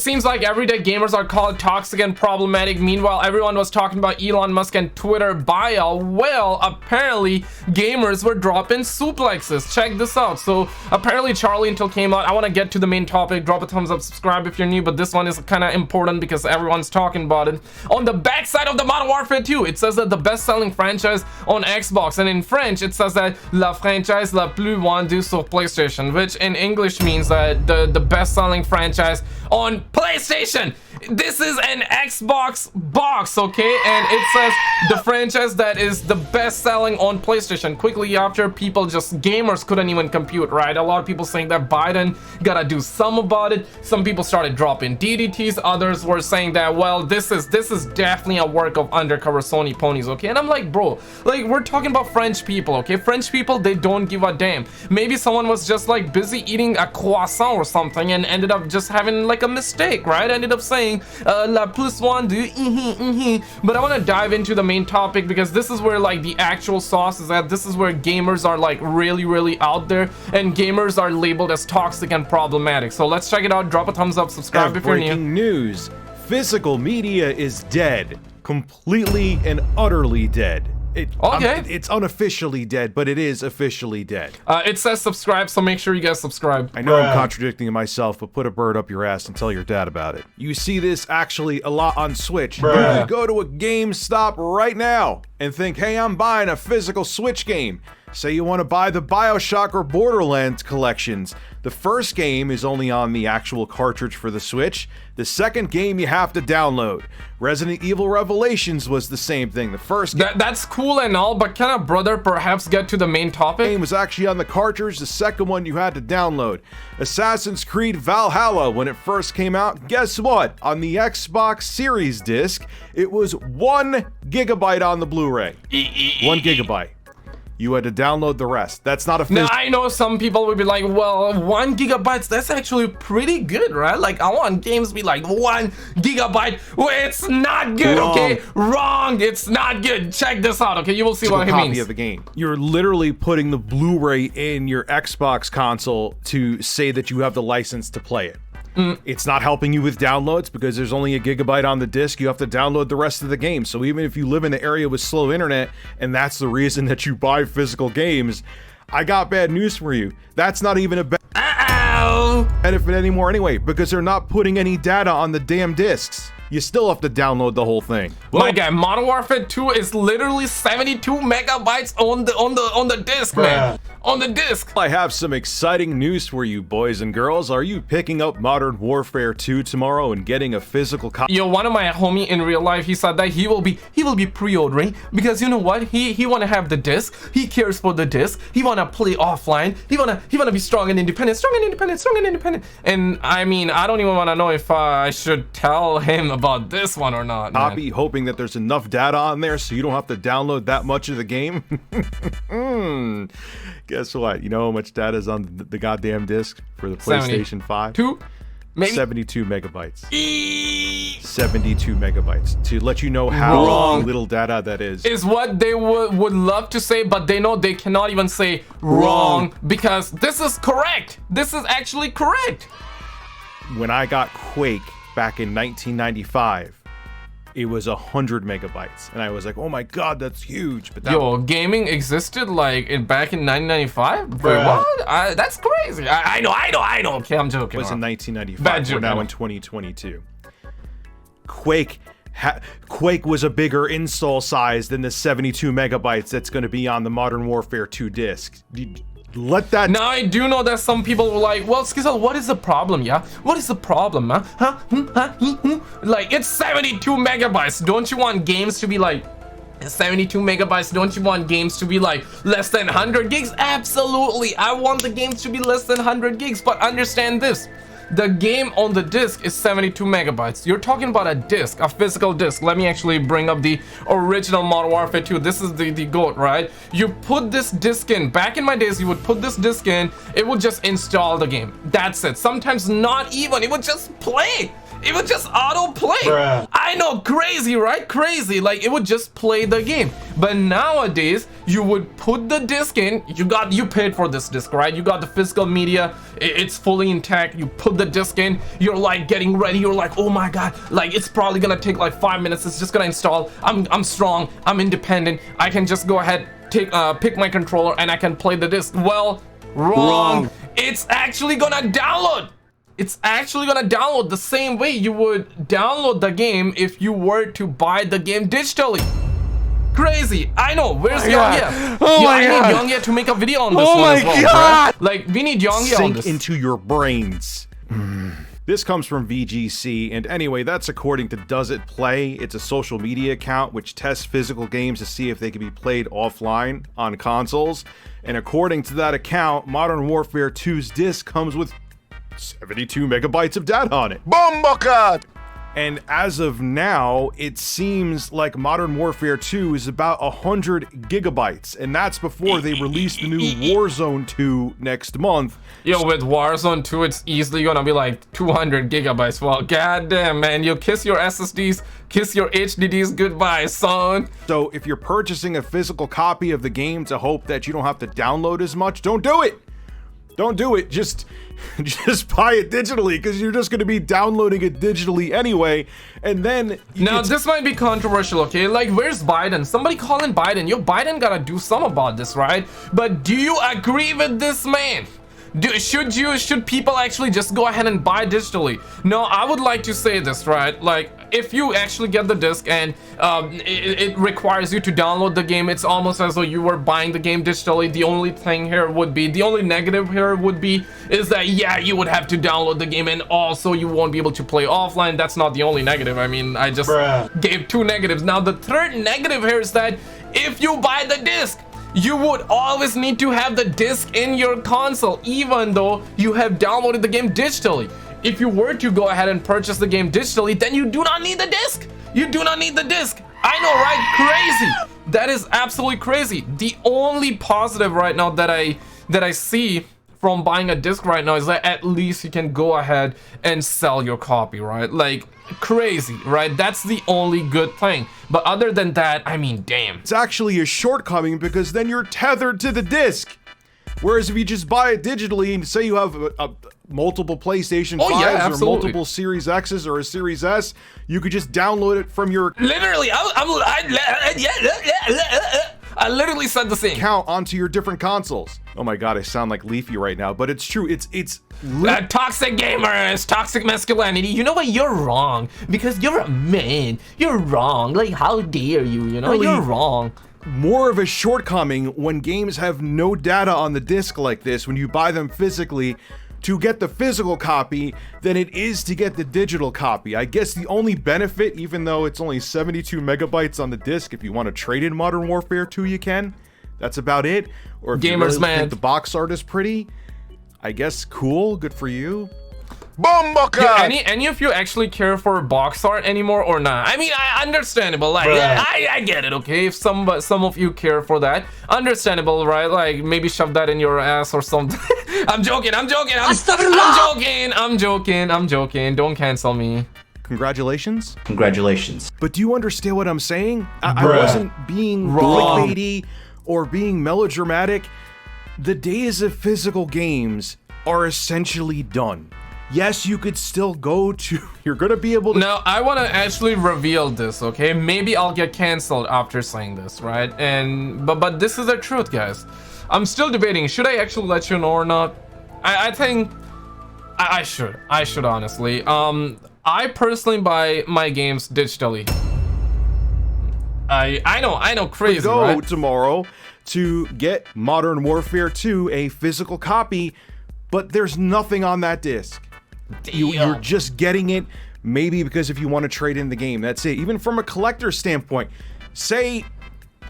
Seems like everyday gamers are called toxic and problematic. Meanwhile, everyone was talking about Elon Musk and Twitter buyout. Well, apparently gamers were dropping suplexes. Check this out. So apparently Charlie Intel came out. I want to get to the main topic. Drop a thumbs up, subscribe if you're new, but this one is kind of important because everyone's talking about it. On the backside of the Modern Warfare 2, it says that the best-selling franchise on Xbox, and in French it says that la franchise la plus vendue sur PlayStation, which in English means that the best-selling franchise on PlayStation. This is an Xbox box, okay, and it says the franchise that is the best selling on PlayStation. Quickly after, gamers couldn't even compute, right? A lot of people saying that Biden gotta do some about it. Some people started dropping DDTs. Others were saying that, well, this is definitely a work of undercover Sony ponies, okay? And I'm like, bro, like, we're talking about French people, okay? French people, they don't give a damn. Maybe someone was just like busy eating a croissant or something and ended up just having like a mistake, right? Ended up saying la plus vendue, but I want to dive into the main topic because this is where like the actual sauce is at. This is where gamers are like really out there, and gamers are labeled as toxic and problematic. So let's check it out. Drop a thumbs up, subscribe if you're new. Breaking news: physical media is dead, completely and utterly dead. It's unofficially dead, but it is officially dead. It says subscribe, so make sure you guys subscribe. I know I'm contradicting myself, but put a bird up your ass and tell your dad about it. You see this actually a lot on Switch. You can go to a GameStop right now and think, hey, I'm buying a physical Switch game. Say you want to buy the BioShock or Borderlands collections. The first game is only on the actual cartridge for the Switch. The second game you have to download. Resident Evil Revelations was the same thing. The first game... That's cool and all, but can a brother perhaps get to the main topic? The game was actually on the cartridge. The second one you had to download. Assassin's Creed Valhalla, when it first came out, guess what? On the Xbox Series disc, it was 1 gigabyte on the Blu-ray. 1 gigabyte. You had to download the rest. That's not a Now, I know some people would be like, well, 1 gigabyte, that's actually pretty good, right? Like, I want games to be like 1 gigabyte. Well, it's not good, okay? Wrong, it's not good. Check this out, okay? You will see what it means. Copy of the game. You're literally putting the Blu-ray in your Xbox console to say that you have the license to play it. It's not helping you with downloads because there's only 1 gigabyte on the disc. You have to download the rest of the game. So even if you live in an area with slow internet and that's the reason that you buy physical games, I got bad news for you. That's not even a benefit anymore anyway, because they're not putting any data on the damn discs. You still have to download the whole thing. Well, my guy, Modern Warfare 2 is literally 72 megabytes on the disc, man. On the disc. I have some exciting news for you, boys and girls. Are you picking up Modern Warfare 2 tomorrow and getting a physical copy? Yo, one of my homie in real life, he said that he will be pre-ordering because you know what? He wanna have the disc. He cares for the disc. He wanna play offline. He wanna be strong and independent. And I mean, I don't even wanna know if I should tell him about this one or not. Copy, hoping that there's enough data on there so you don't have to download that much of the game. Guess what? You know how much data is on the goddamn disc for the PlayStation 5? 2? Maybe? 72 megabytes. 72 megabytes. To let you know how little data that is. Is what they would love to say, but they know they cannot even say wrong because this is correct. This is actually correct. When I got Quake back in 1995, it was 100 megabytes, and I was like, "Oh my god, that's huge!" But that gaming existed like back in 1995. Wait, what? That's crazy. I know. Okay, I'm joking. It was in 1995. We're now in 2022. Quake was a bigger install size than the 72 megabytes that's going to be on the Modern Warfare 2 disc. Let that. Now I do know that some people were like, well, SKizzle, what is the problem, yeah? What is the problem, huh? Like, it's 72 megabytes. Don't you want games to be like 72 megabytes? Don't you want games to be like less than 100 gigs? Absolutely. I want the games to be less than 100 gigs, but understand this. The game on the disc is 72 megabytes. You're talking about a disc, a physical disc. Let me actually bring up the original Modern Warfare 2. This is the GOAT, right? You put this disc in. Back in my days, you would put this disc in. It would just install the game. That's it. Sometimes not even. It would just play. It would just auto play. I know, crazy, right? Crazy. Like, it would just play the game. But nowadays, you would put the disc in. You paid for this disc, right? You got the physical media. It's fully intact. You put the disc in. You're like getting ready. You're like, oh my god, like it's probably gonna take like 5 minutes. It's just gonna install. I'm strong. I'm independent. I can just go ahead, pick my controller, and I can play the disc. Well, wrong. It's actually gonna download. It's actually gonna download the same way you would download the game if you were to buy the game digitally. Crazy. I know. Where's Youngya? I need Youngya to make a video on this one as well. Right? Like, we need Youngya on this. Sink into your brains. This comes from VGC, and anyway, that's according to Does It Play. It's a social media account which tests physical games to see if they can be played offline on consoles. And according to that account, Modern Warfare 2's disc comes with 72 megabytes of data on it. Bombocad! And as of now, it seems like Modern Warfare 2 is about 100 gigabytes, and that's before they release the new Warzone 2 next month. Yo, with Warzone 2, it's easily gonna be like 200 gigabytes. Well, goddamn, man, you kiss your SSDs, kiss your HDDs goodbye, son. So if you're purchasing a physical copy of the game to hope that you don't have to download as much, don't do it. Don't do it. Just buy it digitally, because you're just going to be downloading it digitally anyway, and then now this might be controversial, okay? Like, where's Biden? Somebody calling Biden. Yo, Biden gotta do something about this, right? But do you agree with this man? Should people actually just go ahead and buy digitally? No, I would like to say this, right? Like, if you actually get the disc and it requires you to download the game, it's almost as though you were buying the game digitally. The only negative here would be is that, yeah, you would have to download the game, and also you won't be able to play offline. That's not the only negative. I mean, I just gave 2 negatives. Now the third negative here is that if you buy the disc, you would always need to have the disc in your console, even though you have downloaded the game digitally. If you were to go ahead and purchase the game digitally, then you do not need the disc. You do not need the disc. I know, right? Crazy. That is absolutely crazy. The only positive right now that I see from buying a disc right now is that at least you can go ahead and sell your copy, right? Like, crazy, right? That's the only good thing. But other than that, I mean, damn. It's actually a shortcoming, because then you're tethered to the disc. Whereas if you just buy it digitally and say you have multiple PlayStation 5s or multiple Series X's or a Series S, you could just download it from your literally I literally said the same account onto your different consoles. Oh my god, I sound like Leafy right now, but it's true. It's toxic gamers, toxic masculinity. You know what? You're wrong, because you're a man. You're wrong. Like, how dare you? You know, you're wrong. More of a shortcoming when games have no data on the disc like this, when you buy them physically to get the physical copy, than it is to get the digital copy. I guess the only benefit, even though it's only 72 megabytes on the disc, if you want to trade in Modern Warfare 2, you can. That's about it. Or if you really think the box art is pretty, I guess cool, good for you. Yeah, any of you actually care for box art anymore or not? I mean, understandable. Like, I get it, okay? If some of you care for that, understandable, right? Like, maybe shove that in your ass or something. I'm joking. I'm joking. Don't cancel me. Congratulations. Congratulations. But do you understand what I'm saying? I wasn't being clickbaity or being melodramatic. The days of physical games are essentially done. Yes, you could still go to... You're gonna be able to... Now, I want to actually reveal this, okay? Maybe I'll get canceled after saying this, right? But this is the truth, guys. I'm still debating. Should I actually let you know or not? I think... I should. I should, honestly. I personally buy my games digitally. I know, crazy, right? Go tomorrow to get Modern Warfare 2, a physical copy, but there's nothing on that disc. You're just getting it, maybe because if you want to trade in the game, that's it. Even from a collector's standpoint, say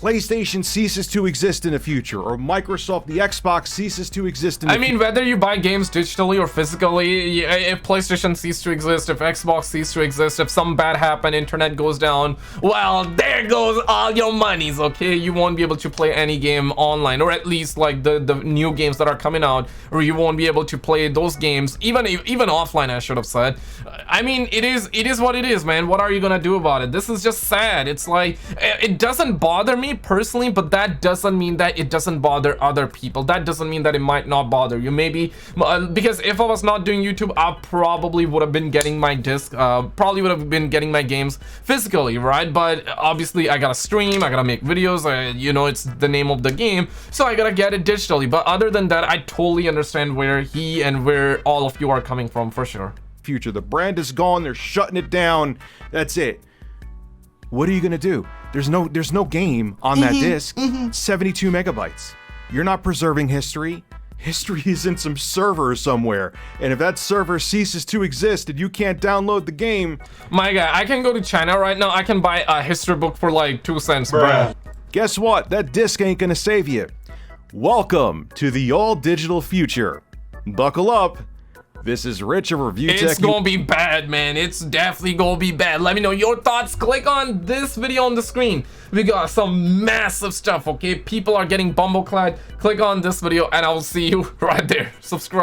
PlayStation ceases to exist in the future, or Microsoft, the Xbox ceases to exist in the future. I mean, whether you buy games digitally or physically, if PlayStation ceases to exist, if Xbox ceases to exist, if something bad happens, internet goes down, well, there goes all your monies, okay? You won't be able to play any game online, or at least like the new games that are coming out, or you won't be able to play those games, even offline, I should have said. I mean, it is what it is, man. What are you gonna do about it? This is just sad. It's like, it doesn't bother me me personally, but that doesn't mean that it doesn't bother other people. That doesn't mean that it might not bother you. Maybe because if I was not doing YouTube, I probably would have been getting my disc, probably would have been getting my games physically, right? But obviously I gotta stream, I gotta make videos, you know, it's the name of the game, so I gotta get it digitally. But other than that, I totally understand where he and where all of you are coming from, for sure. Future, the brand is gone, they're shutting it down, that's it. What are you gonna do? There's no game on that disc. 72 megabytes. You're not preserving history. History is in some server somewhere, and if that server ceases to exist and you can't download the game, my guy, I can go to China right now, I can buy a history book for like 2 cents, bruh. Guess what? That disc ain't gonna save you. Welcome to the all digital future. Buckle up. This is Rich of ReviewTech. It's gonna be bad, man. It's definitely gonna be bad. Let me know your thoughts. Click on this video on the screen. We got some massive stuff, okay? People are getting bumbleclad. Click on this video and I will see you right there. Subscribe.